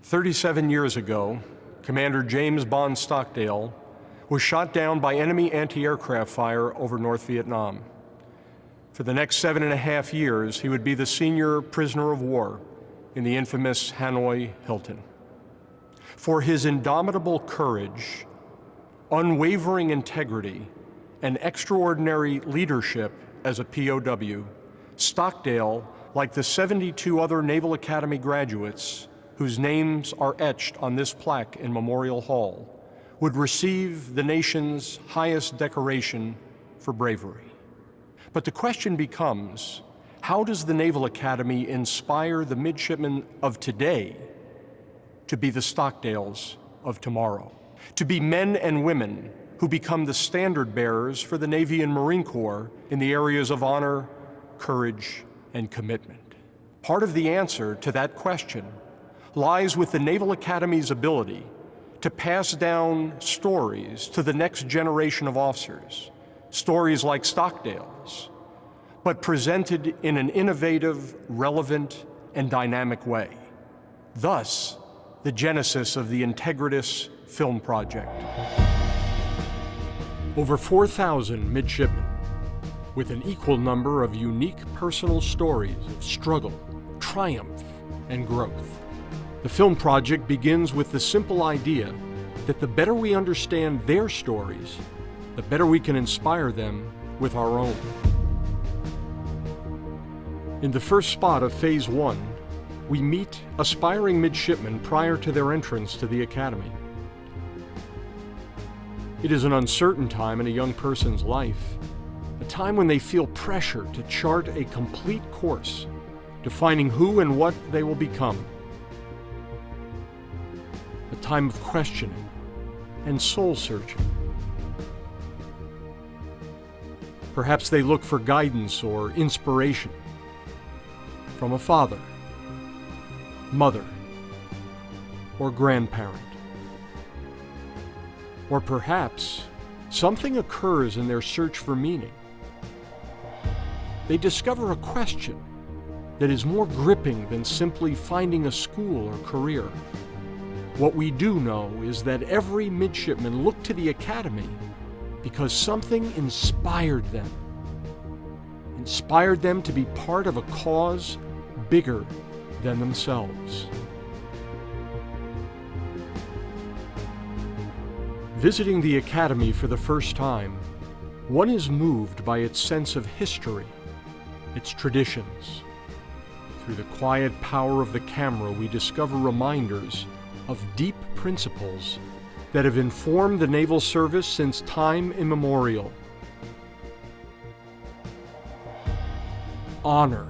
37 years ago, Commander James Bond Stockdale was shot down by enemy anti-aircraft fire over North Vietnam. For the next 7.5 years, he would be the senior prisoner of war in the infamous Hanoi Hilton. For his indomitable courage, unwavering integrity, and extraordinary leadership as a POW, Stockdale, like the 72 other Naval Academy graduates whose names are etched on this plaque in Memorial Hall, would receive the nation's highest decoration for bravery. But the question becomes, how does the Naval Academy inspire the midshipmen of today to be the Stockdales of tomorrow? To be men and women who become the standard bearers for the Navy and Marine Corps in the areas of honor, courage, and commitment? Part of the answer to that question lies with the Naval Academy's ability to pass down stories to the next generation of officers, stories like Stockdale's, but presented in an innovative, relevant, and dynamic way. Thus, the genesis of the Integritas film project. Over 4,000 midshipmen, with an equal number of unique personal stories of struggle, triumph, and growth. The film project begins with the simple idea that the better we understand their stories, the better we can inspire them with our own. In the first spot of Phase 1, we meet aspiring midshipmen prior to their entrance to the Academy. It is an uncertain time in a young person's life, a time when they feel pressure to chart a complete course, defining who and what they will become. A time of questioning and soul-searching. Perhaps they look for guidance or inspiration from a father, mother, or grandparent. Or perhaps something occurs in their search for meaning. They discover a question that is more gripping than simply finding a school or career. What we do know is that every midshipman looked to the Academy because something inspired them to be part of a cause bigger than themselves. Visiting the Academy for the first time, one is moved by its sense of history, its traditions. Through the quiet power of the camera, we discover reminders of deep principles that have informed the naval service since time immemorial. Honor,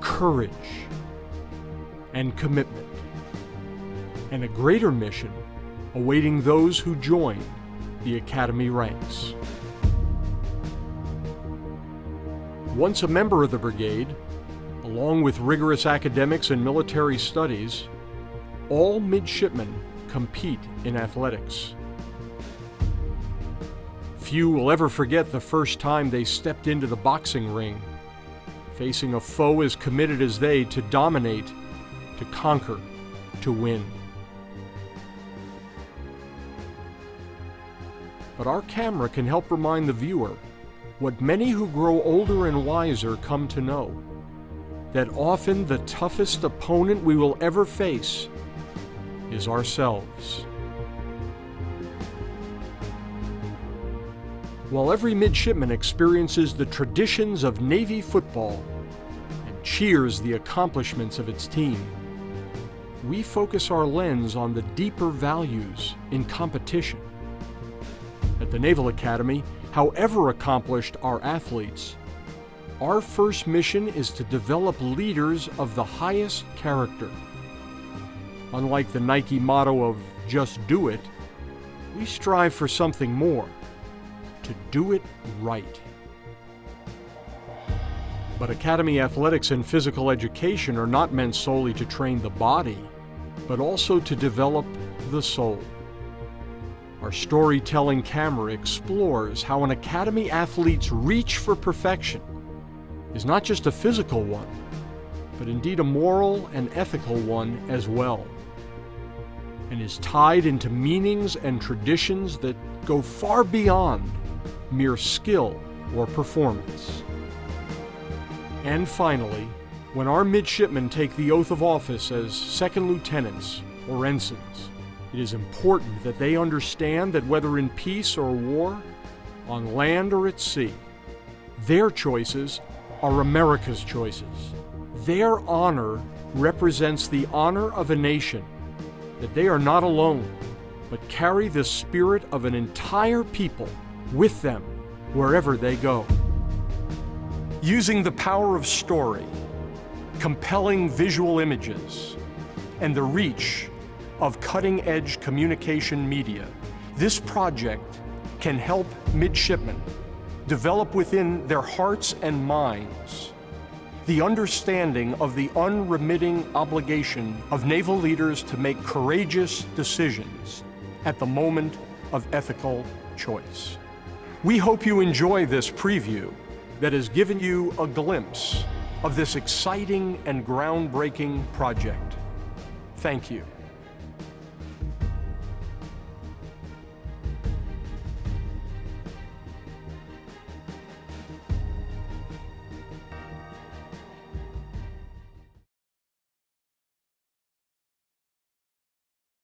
courage, and commitment, and a greater mission awaiting those who join the Academy ranks. Once a member of the brigade, along with rigorous academics and military studies, all midshipmen compete in athletics. Few will ever forget the first time they stepped into the boxing ring, facing a foe as committed as they to dominate, to conquer, to win. But our camera can help remind the viewer what many who grow older and wiser come to know, that often the toughest opponent we will ever face is ourselves. While every midshipman experiences the traditions of Navy football and cheers the accomplishments of its team, we focus our lens on the deeper values in competition. At the Naval Academy, however accomplished our athletes, our first mission is to develop leaders of the highest character. Unlike the Nike motto of "just do it," we strive for something more, to do it right. But Academy athletics and physical education are not meant solely to train the body, but also to develop the soul. Our storytelling camera explores how an Academy athlete's reach for perfection is not just a physical one, but indeed a moral and ethical one as well, and is tied into meanings and traditions that go far beyond mere skill or performance. And finally, when our midshipmen take the oath of office as second lieutenants or ensigns, it is important that they understand that whether in peace or war, on land or at sea, their choices are America's choices. Their honor represents the honor of a nation, that they are not alone, but carry the spirit of an entire people with them wherever they go. Using the power of story, compelling visual images, and the reach of cutting-edge communication media, this project can help midshipmen develop within their hearts and minds the understanding of the unremitting obligation of naval leaders to make courageous decisions at the moment of ethical choice. We hope you enjoy this preview that has given you a glimpse of this exciting and groundbreaking project. Thank you.